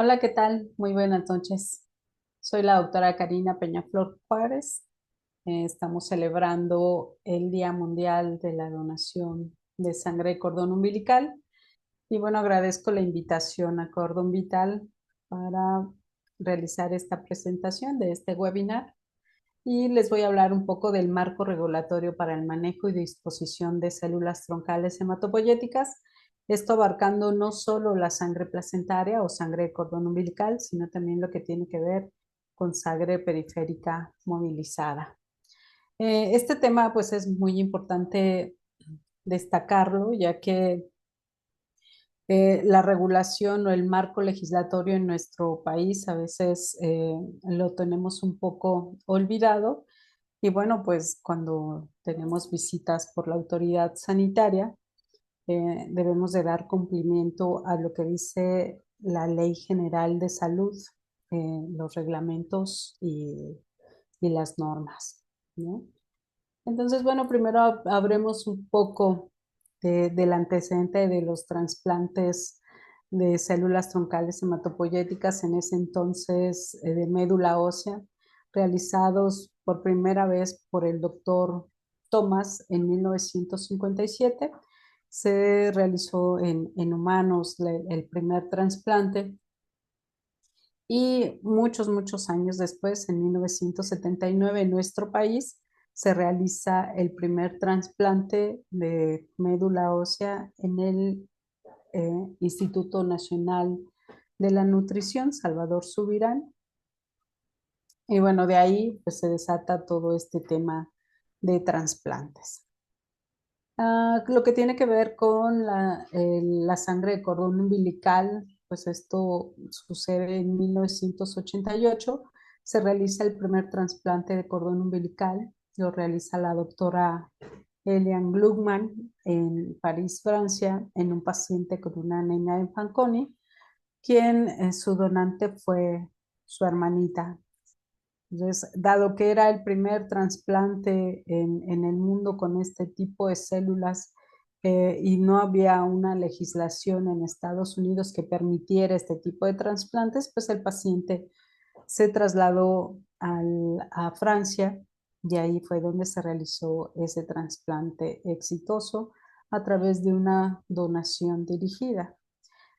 Hola, ¿qué tal? Muy buenas noches. Soy la doctora Karina Peñaflor Juárez. Estamos celebrando el Día Mundial de la Donación de Sangre de Cordón Umbilical. Y bueno, agradezco la invitación a Cordón Vital para realizar esta presentación de este webinar. Y les voy a hablar un poco del marco regulatorio para el manejo y disposición de células troncales hematopoyéticas, esto abarcando no solo la sangre placentaria o sangre de cordón umbilical, sino también lo que tiene que ver con sangre periférica movilizada. Este tema pues es muy importante destacarlo, ya que la regulación o el marco legislatorio en nuestro país a veces lo tenemos un poco olvidado. Y bueno, pues cuando tenemos visitas por la autoridad sanitaria, debemos de dar cumplimiento a lo que dice la Ley General de Salud, los reglamentos y las normas, ¿no? Entonces, bueno, primero habremos un poco del antecedente de los trasplantes de células troncales hematopoyéticas, en ese entonces de médula ósea, realizados por primera vez por el doctor Thomas en 1957. Se realizó en humanos el primer trasplante y muchos años después, en 1979, en nuestro país, se realiza el primer trasplante de médula ósea en el Instituto Nacional de la Nutrición, Salvador Subirán. Y bueno, de ahí pues se desata todo este tema de trasplantes. Lo que tiene que ver con la sangre de cordón umbilical, pues esto sucede en 1988. Se realiza el primer trasplante de cordón umbilical, lo realiza la doctora Eliane Glugman en París, Francia, en un paciente con una anemia de Fanconi, quien su donante fue su hermanita. Entonces, dado que era el primer trasplante en el mundo con este tipo de células y no había una legislación en Estados Unidos que permitiera este tipo de trasplantes, pues el paciente se trasladó a Francia y ahí fue donde se realizó ese trasplante exitoso a través de una donación dirigida.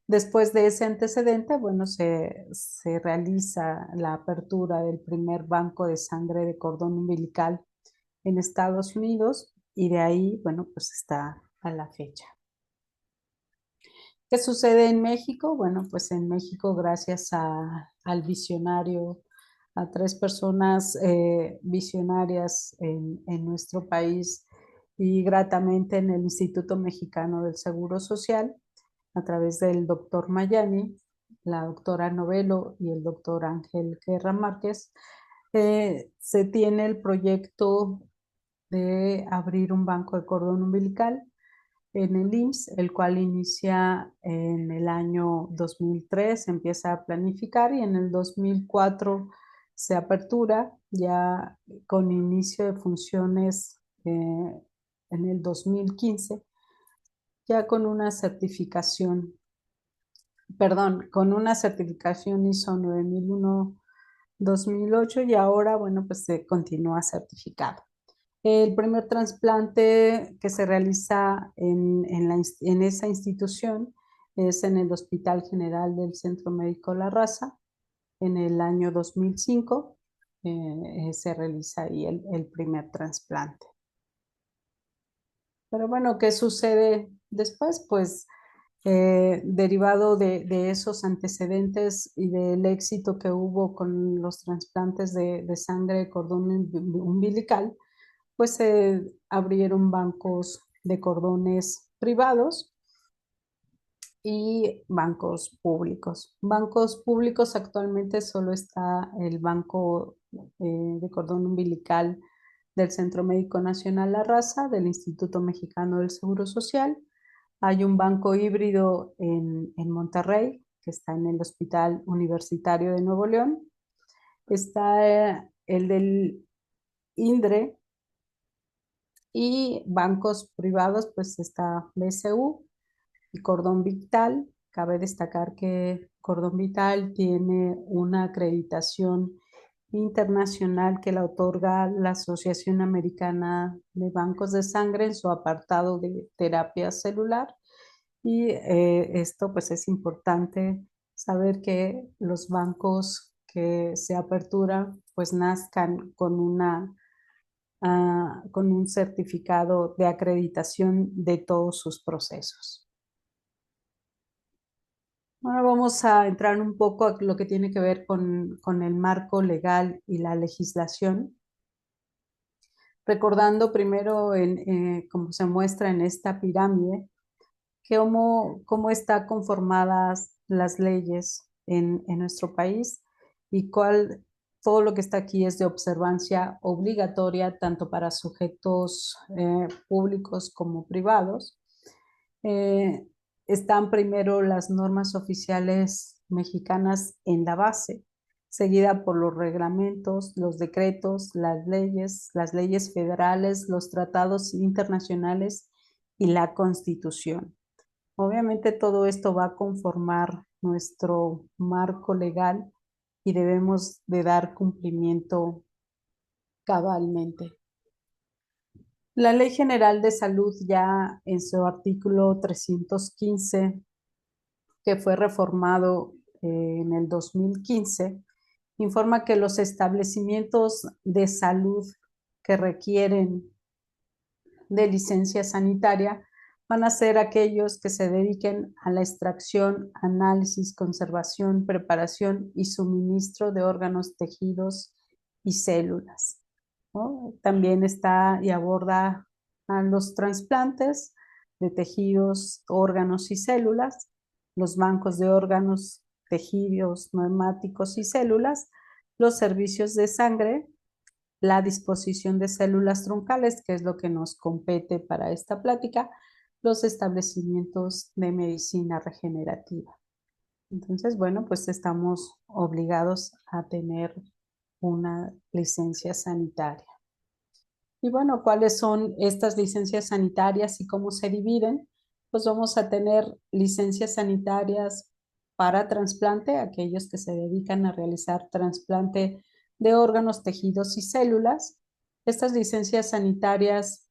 Después de ese antecedente, bueno, se realiza la apertura del primer banco de sangre de cordón umbilical en Estados Unidos y de ahí, bueno, pues está a la fecha. ¿Qué sucede en México? Bueno, pues en México, gracias al visionario, a tres personas visionarias en nuestro país y gratamente en el Instituto Mexicano del Seguro Social, a través del doctor Mayani, la doctora Novelo y el doctor Ángel Guerra Márquez, se tiene el proyecto de abrir un banco de cordón umbilical en el IMSS, el cual inicia en el año 2003, empieza a planificar y en el 2004 se apertura ya con inicio de funciones en el 2015, ya con una certificación, perdón, con una certificación ISO 9001-2008 y ahora, bueno, pues se continúa certificado. El primer trasplante que se realiza en esa institución es en el Hospital General del Centro Médico La Raza. En el año 2005 se realiza ahí el primer trasplante. Pero bueno, ¿qué sucede después? Pues derivado de esos antecedentes y del éxito que hubo con los trasplantes de sangre de cordón umbilical, pues se abrieron bancos de cordones privados y bancos públicos. Bancos públicos actualmente solo está el Banco de Cordón Umbilical del Centro Médico Nacional La Raza, del Instituto Mexicano del Seguro Social. Hay un banco híbrido en Monterrey, que está en el Hospital Universitario de Nuevo León. Está el del INDRE, y bancos privados, pues está BCU y Cordón Vital. Cabe destacar que Cordón Vital tiene una acreditación internacional que la otorga la Asociación Americana de Bancos de Sangre en su apartado de terapia celular. Y esto pues es importante saber que los bancos que se aperturan pues nazcan con con un certificado de acreditación de todos sus procesos. Ahora vamos a entrar un poco a lo que tiene que ver con el marco legal y la legislación, recordando primero, como se muestra en esta pirámide, cómo están conformadas las leyes en nuestro país y todo lo que está aquí es de observancia obligatoria tanto para sujetos públicos como privados. Eh, Están primero las normas oficiales mexicanas en la base, seguida por los reglamentos, los decretos, las leyes federales, los tratados internacionales y la Constitución. Obviamente todo esto va a conformar nuestro marco legal y debemos de dar cumplimiento cabalmente. La Ley General de Salud ya en su artículo 315, que fue reformado en el 2015, informa que los establecimientos de salud que requieren de licencia sanitaria van a ser aquellos que se dediquen a la extracción, análisis, conservación, preparación y suministro de órganos, tejidos y células, ¿no? También está y aborda a los trasplantes de tejidos, órganos y células, los bancos de órganos, tejidos, neumáticos y células, los servicios de sangre, la disposición de células troncales, que es lo que nos compete para esta plática, los establecimientos de medicina regenerativa. Entonces, bueno, pues estamos obligados a tener una licencia sanitaria. Y bueno, ¿cuáles son estas licencias sanitarias y cómo se dividen? Pues vamos a tener licencias sanitarias para trasplante, aquellos que se dedican a realizar trasplante de órganos, tejidos y células. Estas licencias sanitarias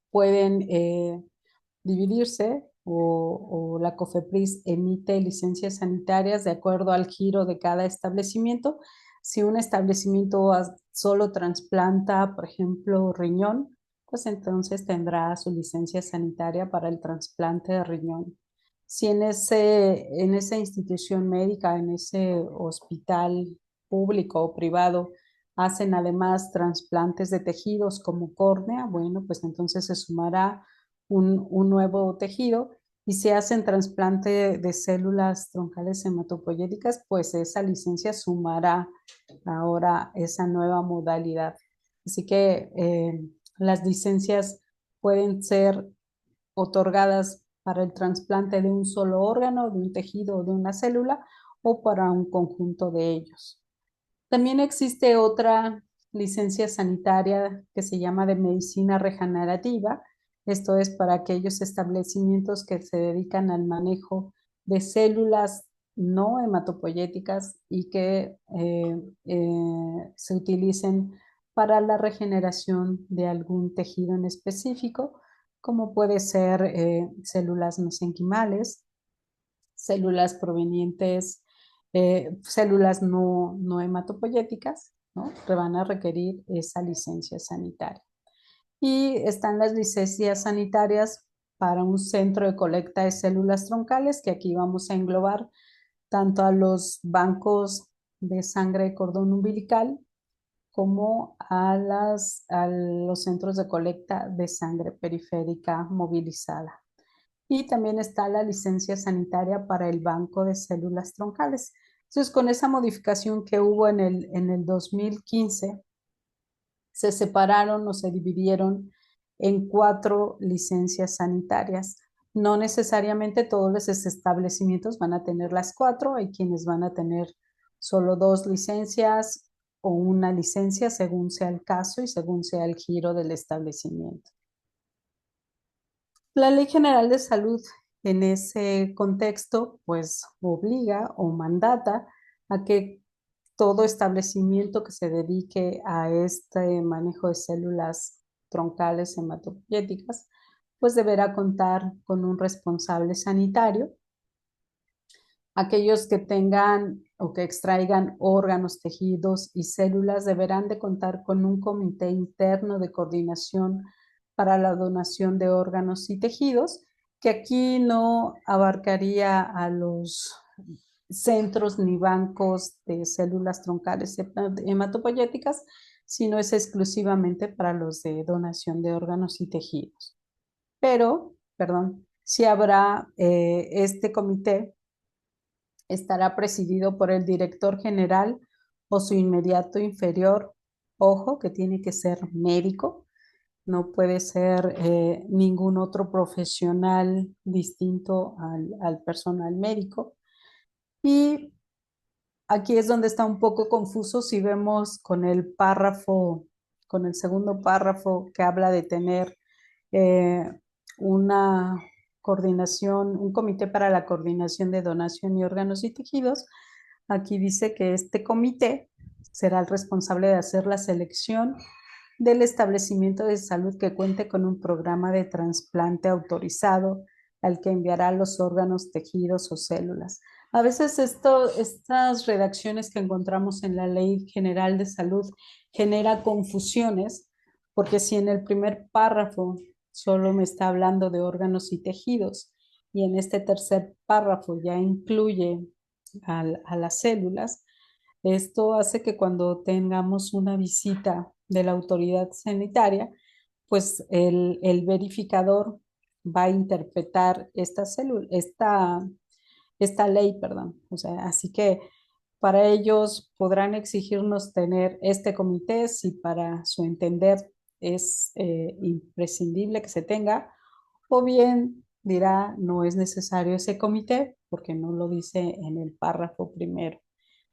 pueden dividirse o la COFEPRIS emite licencias sanitarias de acuerdo al giro de cada establecimiento. Si un establecimiento solo trasplanta, por ejemplo, riñón, pues entonces tendrá su licencia sanitaria para el trasplante de riñón. Si en esa institución médica, en ese hospital público o privado, hacen además trasplantes de tejidos como córnea, bueno, pues entonces se sumará un nuevo tejido y se hacen trasplante de células troncales hematopoyéticas, pues esa licencia sumará ahora esa nueva modalidad. Así que las licencias pueden ser otorgadas para el trasplante de un solo órgano, de un tejido o de una célula o para un conjunto de ellos. También existe otra licencia sanitaria que se llama de medicina regenerativa. Esto es para aquellos establecimientos que se dedican al manejo de células no hematopoyéticas y que se utilicen para la regeneración de algún tejido en específico, como puede ser células mesenquimales, células provenientes, células no hematopoyéticas, ¿no? Que van a requerir esa licencia sanitaria. Y están las licencias sanitarias para un centro de colecta de células troncales, que aquí vamos a englobar tanto a los bancos de sangre de cordón umbilical como a los centros de colecta de sangre periférica movilizada. Y también está la licencia sanitaria para el banco de células troncales. Entonces, con esa modificación que hubo en el 2015, se separaron o se dividieron en 4 licencias sanitarias. No necesariamente todos los establecimientos van a tener las 4, hay quienes van a tener solo 2 licencias o una licencia según sea el caso y según sea el giro del establecimiento. La Ley General de Salud en ese contexto, pues obliga o mandata a que todo establecimiento que se dedique a este manejo de células troncales hematopoyéticas, pues deberá contar con un responsable sanitario. Aquellos que tengan o que extraigan órganos, tejidos y células deberán de contar con un comité interno de coordinación para la donación de órganos y tejidos, que aquí no abarcaría a los centros ni bancos de células troncales hematopoyéticas, sino es exclusivamente para los de donación de órganos y tejidos. Pero, perdón, sí habrá este comité estará presidido por el director general o su inmediato inferior. Ojo, que tiene que ser médico, no puede ser ningún otro profesional distinto al personal médico. Y aquí es donde está un poco confuso si vemos con el párrafo, con el segundo párrafo que habla de tener eh, una coordinación, un comité para la coordinación de donación y órganos y tejidos. Aquí dice que este comité será el responsable de hacer la selección del establecimiento de salud que cuente con un programa de trasplante autorizado al que enviará los órganos, tejidos o células. A veces estas redacciones que encontramos en la Ley General de Salud genera confusiones, porque si en el primer párrafo solo me está hablando de órganos y tejidos y en este tercer párrafo ya incluye a las células, esto hace que cuando tengamos una visita de la autoridad sanitaria, pues el verificador va a interpretar esta ley, perdón. O sea, así que para ellos podrán exigirnos tener este comité si para su entender es imprescindible que se tenga, o bien dirá no es necesario ese comité porque no lo dice en el párrafo primero.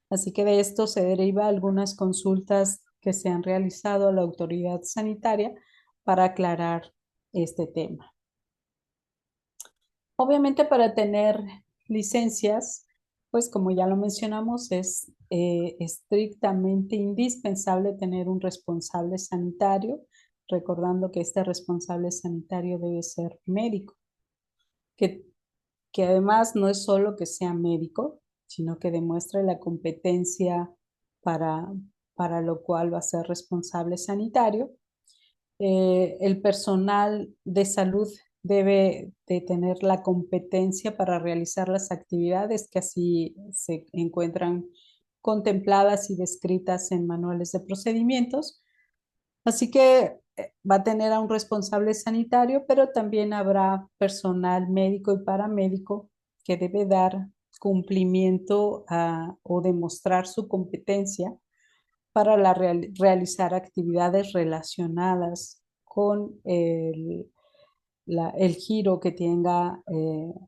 Así que de esto se deriva algunas consultas que se han realizado a la autoridad sanitaria para aclarar este tema. Obviamente para tener licencias, pues como ya lo mencionamos, es estrictamente indispensable tener un responsable sanitario, recordando que este responsable sanitario debe ser médico, que, que además no es solo que sea médico, sino que demuestre la competencia para, para lo cual va a ser responsable sanitario. El personal de salud debe de tener la competencia para realizar las actividades que así se encuentran contempladas y descritas en manuales de procedimientos. Así que va a tener a un responsable sanitario, pero también habrá personal médico y paramédico que debe dar cumplimiento o demostrar su competencia para realizar actividades relacionadas con el giro que tenga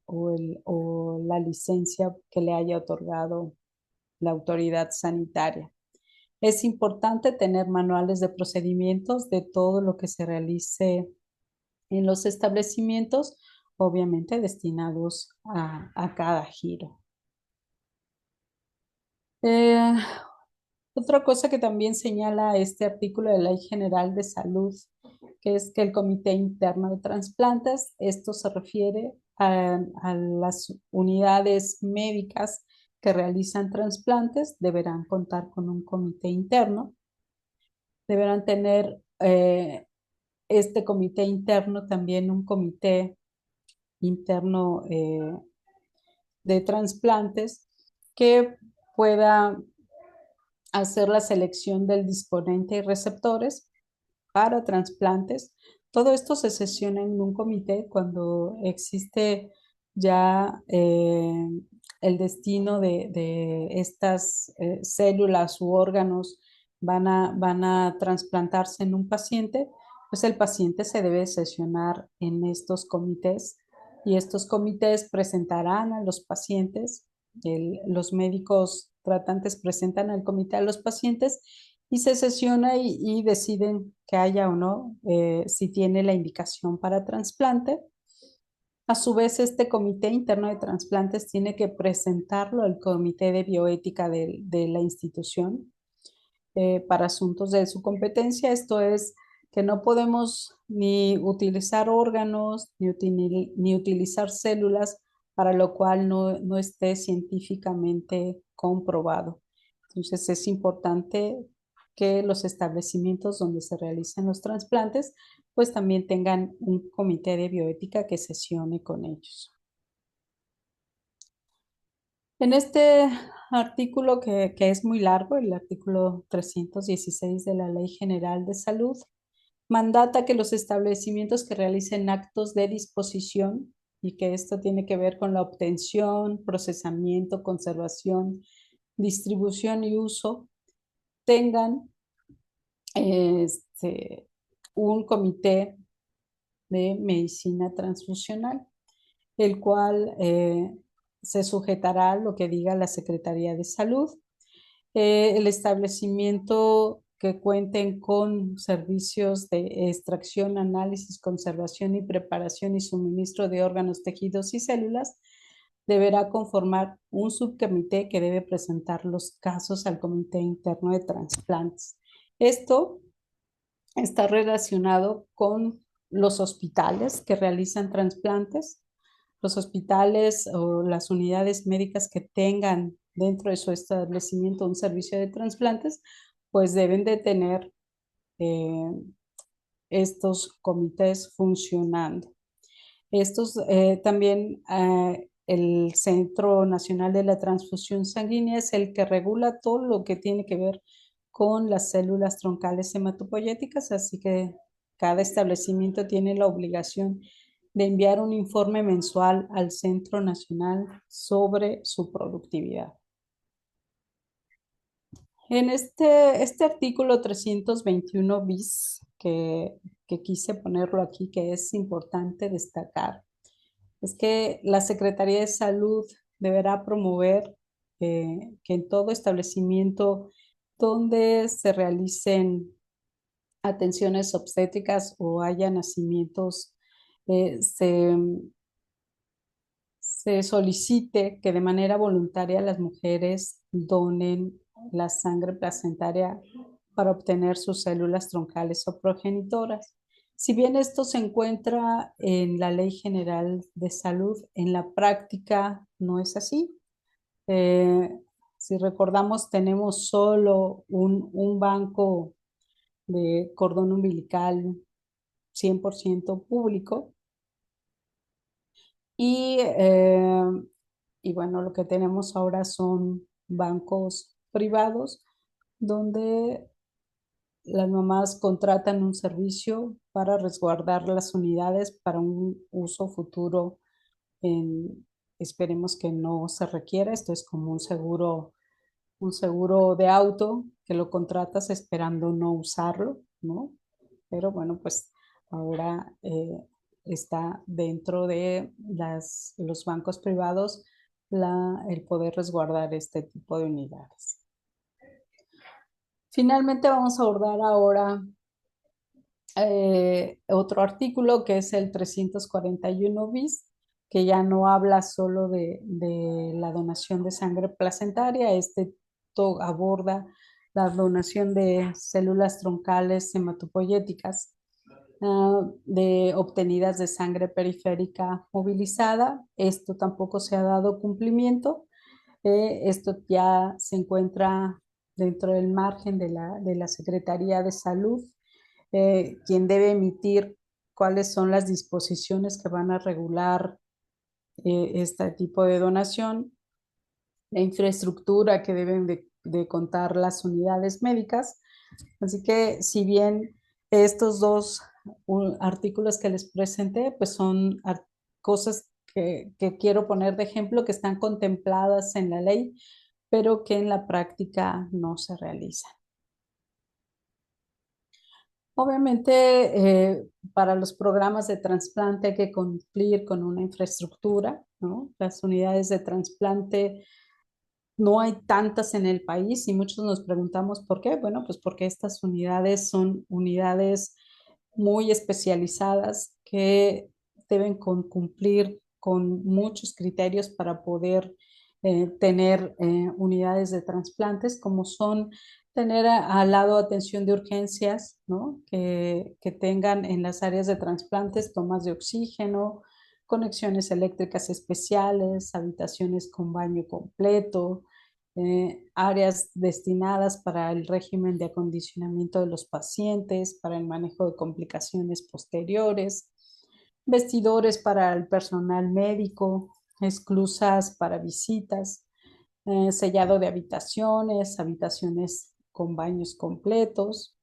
o la licencia que le haya otorgado la autoridad sanitaria. Es importante tener manuales de procedimientos de todo lo que se realice en los establecimientos, obviamente destinados a cada giro. Eh, Otra cosa que también señala este artículo de la Ley General de Salud, que es que el Comité Interno de Trasplantes, esto se refiere a las unidades médicas que realizan trasplantes, deberán contar con un comité interno, deberán tener este comité interno también un comité interno de trasplantes que pueda hacer la selección del disponente y receptores para trasplantes. Todo esto se sesiona en un comité cuando existe ya el destino de estas células u órganos van a trasplantarse en un paciente, pues el paciente se debe sesionar en estos comités y estos comités presentarán a los pacientes, los médicos tratantes presentan al comité a los pacientes y se sesiona y deciden que haya o no, si tiene la indicación para trasplante. A su vez, este comité interno de trasplantes tiene que presentarlo al comité de bioética de la institución para asuntos de su competencia. Esto es que no podemos ni utilizar órganos ni utilizar células para lo cual no esté científicamente comprobado. Entonces es importante que los establecimientos donde se realizan los trasplantes pues también tengan un comité de bioética que sesione con ellos. En este artículo que es muy largo, el artículo 316 de la Ley General de Salud, mandata que los establecimientos que realicen actos de disposición y que esto tiene que ver con la obtención, procesamiento, conservación, distribución y uso, tengan este, un comité de medicina transfusional, el cual se sujetará a lo que diga la Secretaría de Salud. El establecimiento que cuenten con servicios de extracción, análisis, conservación y preparación y suministro de órganos, tejidos y células deberá conformar un subcomité que debe presentar los casos al Comité Interno de Trasplantes. Esto está relacionado con los hospitales que realizan trasplantes, los hospitales o las unidades médicas que tengan dentro de su establecimiento un servicio de trasplantes, pues deben de tener eh, estos comités funcionando. Estos también, el Centro Nacional de la Transfusión Sanguínea es el que regula todo lo que tiene que ver con las células troncales hematopoyéticas, así que cada establecimiento tiene la obligación de enviar un informe mensual al Centro Nacional sobre su productividad. En este artículo 321 bis, que quise ponerlo aquí, que es importante destacar, es que la Secretaría de Salud deberá promover que en todo establecimiento donde se realicen atenciones obstétricas o haya nacimientos, eh, se, se solicite que de manera voluntaria las mujeres donen la sangre placentaria para obtener sus células troncales o progenitoras. Si bien esto se encuentra en la Ley General de Salud, en la práctica no es así. Eh, si recordamos, tenemos solo un banco de cordón umbilical 100% público y, eh, y bueno, lo que tenemos ahora son bancos privados donde las mamás contratan un servicio para resguardar las unidades para un uso futuro. En, esperemos que no se requiera. Esto es como un seguro de auto que lo contratas esperando no usarlo, ¿no? Pero bueno, pues ahora está dentro de los bancos privados el poder resguardar este tipo de unidades. Finalmente vamos a abordar ahora otro artículo que es el 341 bis, que ya no habla solo de la donación de sangre placentaria, aborda la donación de células troncales hematopoyéticas obtenidas de sangre periférica movilizada. Esto tampoco se ha dado cumplimiento. Esto ya se encuentra dentro del margen de la Secretaría de Salud, quien debe emitir cuáles son las disposiciones que van a regular este tipo de donación, la infraestructura que deben de contar las unidades médicas. Así que si bien estos dos artículos que les presenté, pues son cosas que quiero poner de ejemplo que están contempladas en la ley, pero que en la práctica no se realizan. Obviamente, para los programas de trasplante hay que cumplir con una infraestructura, ¿no? Las unidades de trasplante no hay tantas en el país y muchos nos preguntamos por qué. Bueno, pues porque estas unidades son unidades muy especializadas que deben cumplir con muchos criterios para poder tener unidades de trasplantes, como son tener al lado atención de urgencias, ¿no? Que tengan en las áreas de trasplantes tomas de oxígeno, conexiones eléctricas especiales, habitaciones con baño completo, áreas destinadas para el régimen de acondicionamiento de los pacientes, para el manejo de complicaciones posteriores, vestidores para el personal médico, esclusas para visitas, sellado de habitaciones, habitaciones con baños completos,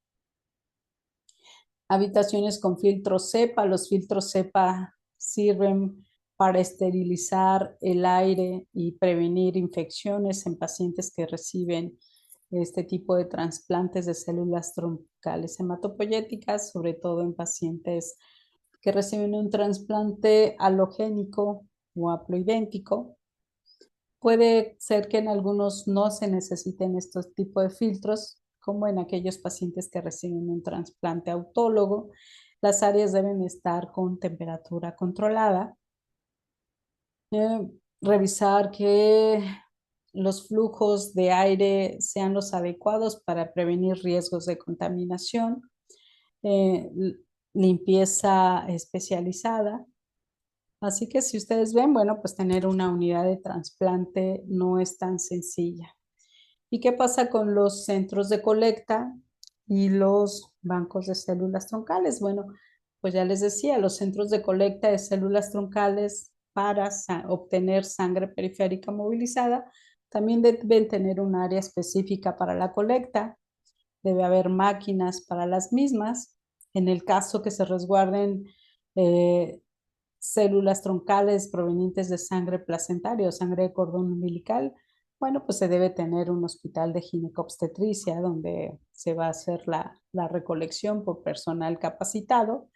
habitaciones con filtros CEPA. Los filtros CEPA sirven para esterilizar el aire y prevenir infecciones en pacientes que reciben este tipo de trasplantes de células troncales hematopoyéticas, sobre todo en pacientes que reciben un trasplante halogénico o haploidéntico. Puede ser que en algunos no se necesiten estos tipos de filtros, como en aquellos pacientes que reciben un trasplante autólogo. Las áreas deben estar con temperatura controlada. Revisar que los flujos de aire sean los adecuados para prevenir riesgos de contaminación. Eh, limpieza especializada. Así que si ustedes ven, bueno, pues tener una unidad de trasplante no es tan sencilla. ¿Y qué pasa con los centros de colecta y los bancos de células troncales? Bueno, pues ya les decía, los centros de colecta de células troncales para obtener sangre periférica movilizada también deben tener un área específica para la colecta. Debe haber máquinas para las mismas. En el caso que se resguarden eh, células troncales provenientes de sangre placentaria o sangre de cordón umbilical, bueno, pues se debe tener un hospital de ginecobstetricia donde se va a hacer la recolección por personal capacitado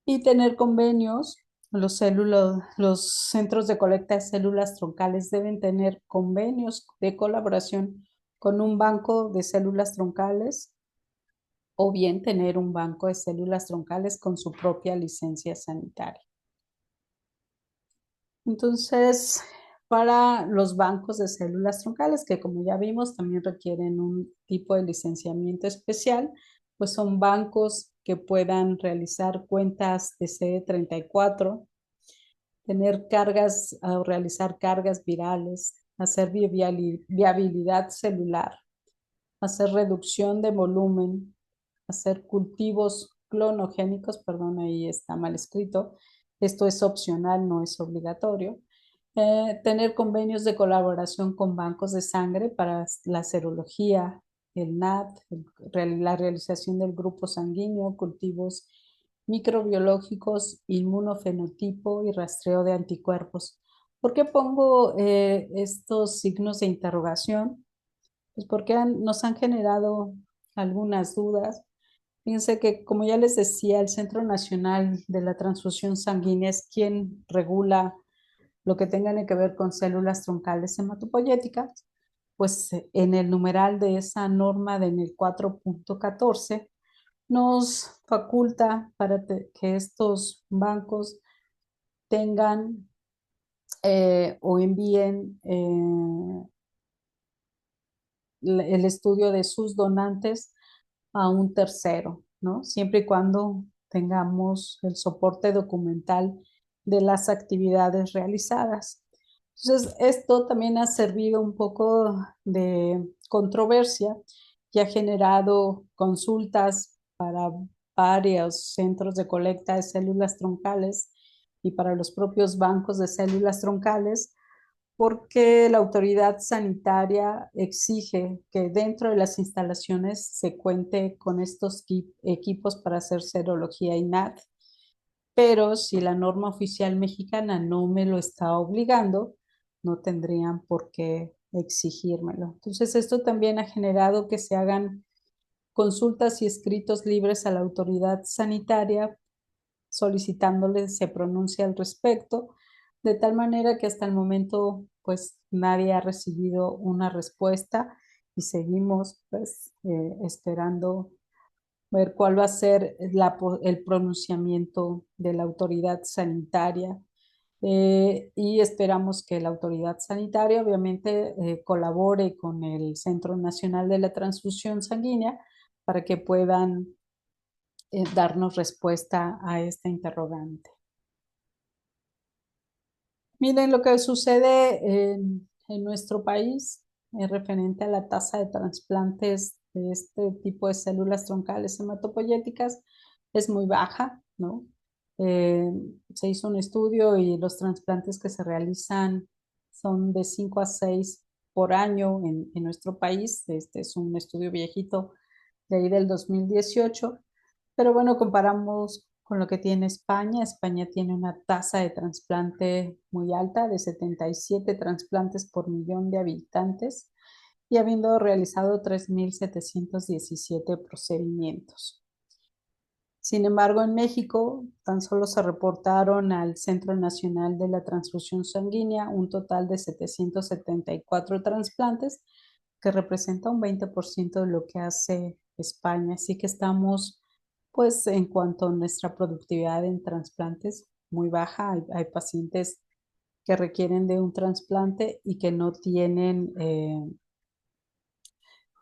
y tener convenios. Los centros de colecta de células troncales deben tener convenios de colaboración con un banco de células troncales o bien tener un banco de células troncales con su propia licencia sanitaria. Entonces, para los bancos de células troncales, que como ya vimos, también requieren un tipo de licenciamiento especial, pues son bancos que puedan realizar cuentas de CD34, tener cargas o realizar cargas virales, hacer viabilidad celular, hacer reducción de volumen, hacer cultivos clonogénicos, perdón, ahí está mal escrito, esto es opcional, no es obligatorio. Tener convenios de colaboración con bancos de sangre para la serología, el NAT, la realización del grupo sanguíneo, cultivos microbiológicos, inmunofenotipo y rastreo de anticuerpos. ¿Por qué pongo estos signos de interrogación? Pues porque nos han generado algunas dudas. Fíjense que, como ya les decía, el Centro Nacional de la Transfusión Sanguínea es quien regula lo que tenga que ver con células troncales hematopoyéticas. Pues en el numeral de esa norma en el 4.14 nos faculta para que estos bancos tengan o envíen el estudio de sus donantes a un tercero, ¿no? Siempre y cuando tengamos el soporte documental de las actividades realizadas. Entonces, esto también ha servido un poco de controversia y ha generado consultas para varios centros de colecta de células troncales y para los propios bancos de células troncales, porque la autoridad sanitaria exige que dentro de las instalaciones se cuente con estos equipos para hacer serología INAT, pero si la norma oficial mexicana no me lo está obligando, no tendrían por qué exigírmelo. Entonces, esto también ha generado que se hagan consultas y escritos libres a la autoridad sanitaria solicitándole se pronuncie al respecto, de tal manera que hasta el momento pues nadie ha recibido una respuesta y seguimos pues esperando ver cuál va a ser el pronunciamiento de la autoridad sanitaria y esperamos que la autoridad sanitaria obviamente colabore con el Centro Nacional de la Transfusión Sanguínea para que puedan darnos respuesta a esta interrogante. Miren lo que sucede en nuestro país referente a la tasa de trasplantes de este tipo de células troncales hematopoyéticas es muy baja, ¿no? Eh, Se hizo un estudio y los trasplantes que se realizan son de 5 a 6 por año en nuestro país. Este es un estudio viejito de ahí del 2018. Pero bueno, comparamos con lo que tiene España. España tiene una tasa de trasplante muy alta, de 77 trasplantes por millón de habitantes, y habiendo realizado 3.717 procedimientos. Sin embargo, en México tan solo se reportaron al Centro Nacional de la Transfusión Sanguínea un total de 774 trasplantes, que representa un 20% de lo que hace España. Así que estamos, pues, en cuanto a nuestra productividad en trasplantes, muy baja. Hay pacientes que requieren de un trasplante y que no tienen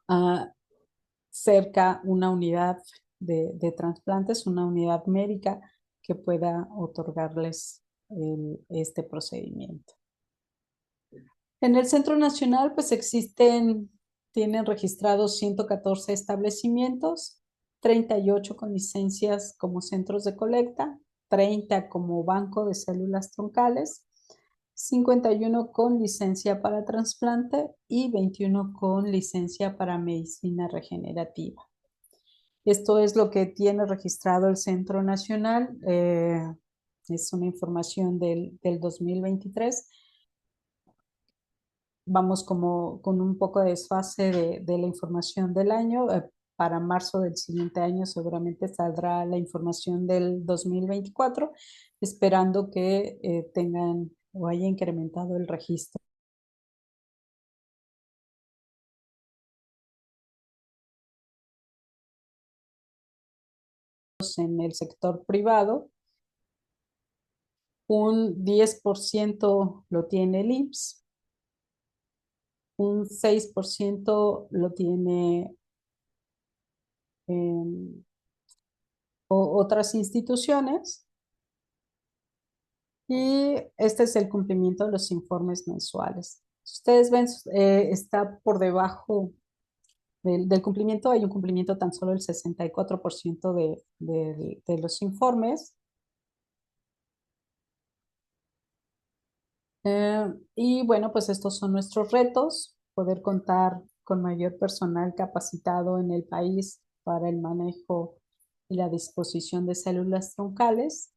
ah, cerca una unidad de trasplantes, una unidad médica que pueda otorgarles este procedimiento. En el Centro Nacional, pues tienen registrados 114 establecimientos, 38 con licencias como centros de colecta, 30 como banco de células troncales, 51 con licencia para trasplante y 21 con licencia para medicina regenerativa. Esto es lo que tiene registrado el Centro Nacional. Es una información del 2023. Vamos como con un poco de desfase de la información del año. Para marzo del siguiente año seguramente saldrá la información del 2024, esperando que tengan o haya incrementado el registro en el sector privado. Un 10% lo tiene el IMSS, un 6% lo tiene eh, otras instituciones, y este es el cumplimiento de los informes mensuales. Si ustedes ven, está por debajo del cumplimiento. Hay un cumplimiento tan solo del 64% de los informes. Y bueno, pues estos son nuestros retos: poder contar con mayor personal capacitado en el país para el manejo y la disposición de células troncales,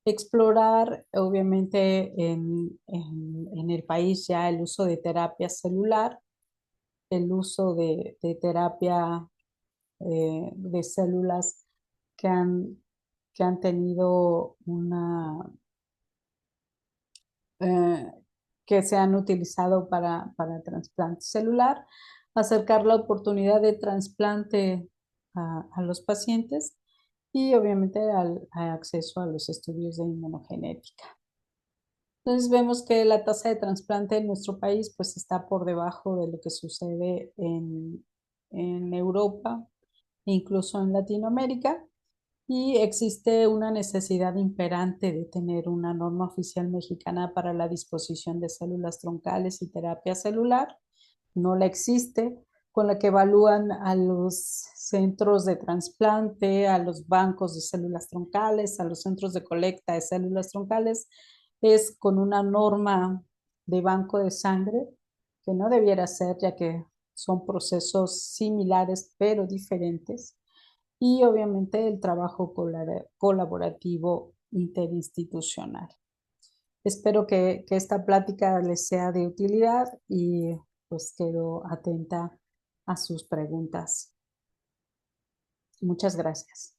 explorar obviamente en el país ya el uso de terapia celular, el uso de terapia de células que han, que han tenido eh, que se han utilizado para trasplante celular, acercar la oportunidad de trasplante a los pacientes y obviamente al acceso a los estudios de inmunogenética. Entonces vemos que la tasa de trasplante en nuestro país pues está por debajo de lo que sucede en Europa e incluso en Latinoamérica, y existe una necesidad imperante de tener una norma oficial mexicana para la disposición de células troncales y terapia celular. No la existe, con la que evalúan a los centros de trasplante, a los bancos de células troncales, a los centros de colecta de células troncales. Es con una norma de banco de sangre, que no debiera ser, ya que son procesos similares pero diferentes, y obviamente el trabajo colaborativo interinstitucional. Espero que esta plática les sea de utilidad y pues quedo atenta a sus preguntas. Muchas gracias.